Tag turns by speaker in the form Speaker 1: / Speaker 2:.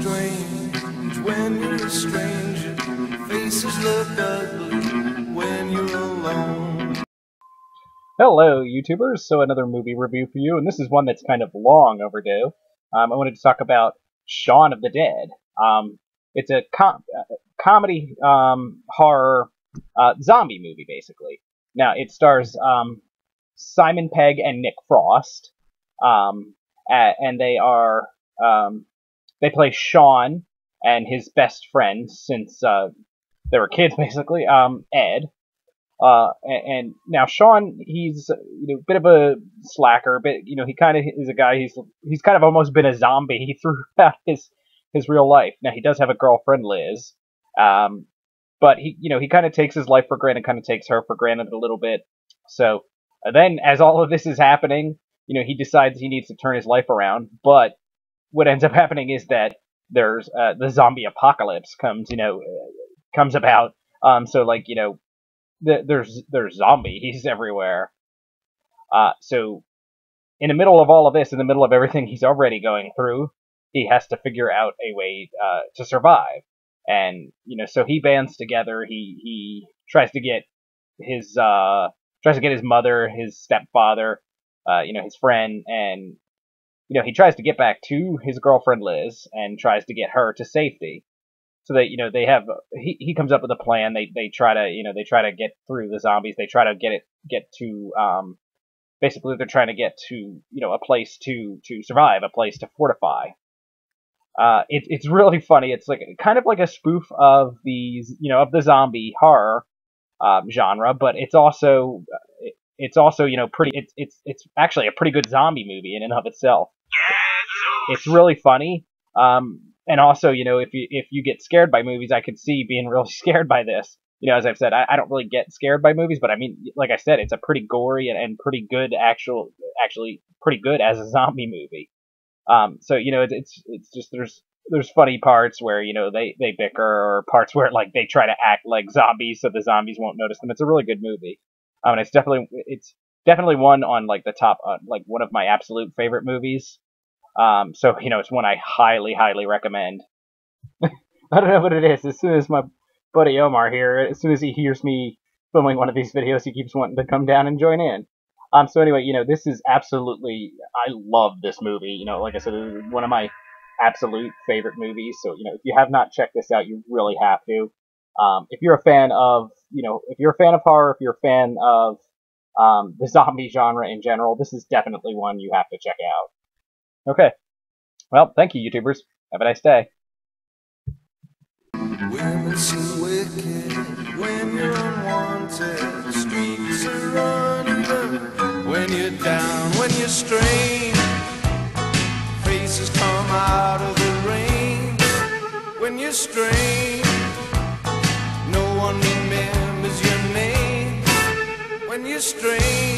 Speaker 1: strange when you're a stranger. Faces look ugly when you're alone.
Speaker 2: Hello, YouTubers. So another movie review for you, and this is one that's kind of long overdue. I wanted to talk about Shaun of the Dead. It's a comedy horror zombie movie, basically. Now, it stars Simon Pegg and Nick Frost, and they are they play Shaun and his best friend since they were kids, basically. Ed. And now Shaun, he's a bit of a slacker, but he kind of is a guy. He's kind of almost been a zombie throughout his real life. Now he does have a girlfriend, Liz, but he kind of takes his life for granted, kind of takes her for granted a little bit. So then, as all of this is happening, he decides he needs to turn his life around. But what ends up happening is that there's the zombie apocalypse comes about. There's zombies everywhere. So in the middle of all of this, in the middle of everything he's already going through, he has to figure out a way to survive. And so he bands together. He tries to get his mother, his stepfather, his friend, and he tries to get back to his girlfriend Liz and tries to get her to safety. So that they have, he comes up with a plan. They try to get through the zombies. They try to get to basically they're trying to get to a place to survive, a place to fortify. It's really funny. It's like kind of like a spoof of these of the zombie horror genre, but it's also pretty. It's actually a pretty good zombie movie in and of itself. It's really funny. And also, if you get scared by movies, I could see being really scared by this. As I've said, I don't really get scared by movies, but I mean, like I said, it's a pretty gory and pretty good actually pretty good as a zombie movie. So it's just there's funny parts where they bicker, or parts where like they try to act like zombies so the zombies won't notice them. It's a really good movie. And it's definitely one on like the top like one of my absolute favorite movies. So it's one I highly recommend. I don't know what it is. As soon as my buddy Omar here, as soon as he hears me filming one of these videos, he keeps wanting to come down and join in. So anyway, this is absolutely, I love this movie. Like I said, this is one of my absolute favorite movies. So if you have not checked this out, you really have to. If you're a fan of, if you're a fan of horror, if you're a fan of the zombie genre in general, this is definitely one you have to check out. Okay. Well, thank you, YouTubers. Have a nice day.
Speaker 1: Women seem wicked when you're unwanted. Streets are uneven when you're down, when you're strange. Faces come out of the rain when you're strange. No one remembers your name when you're strange.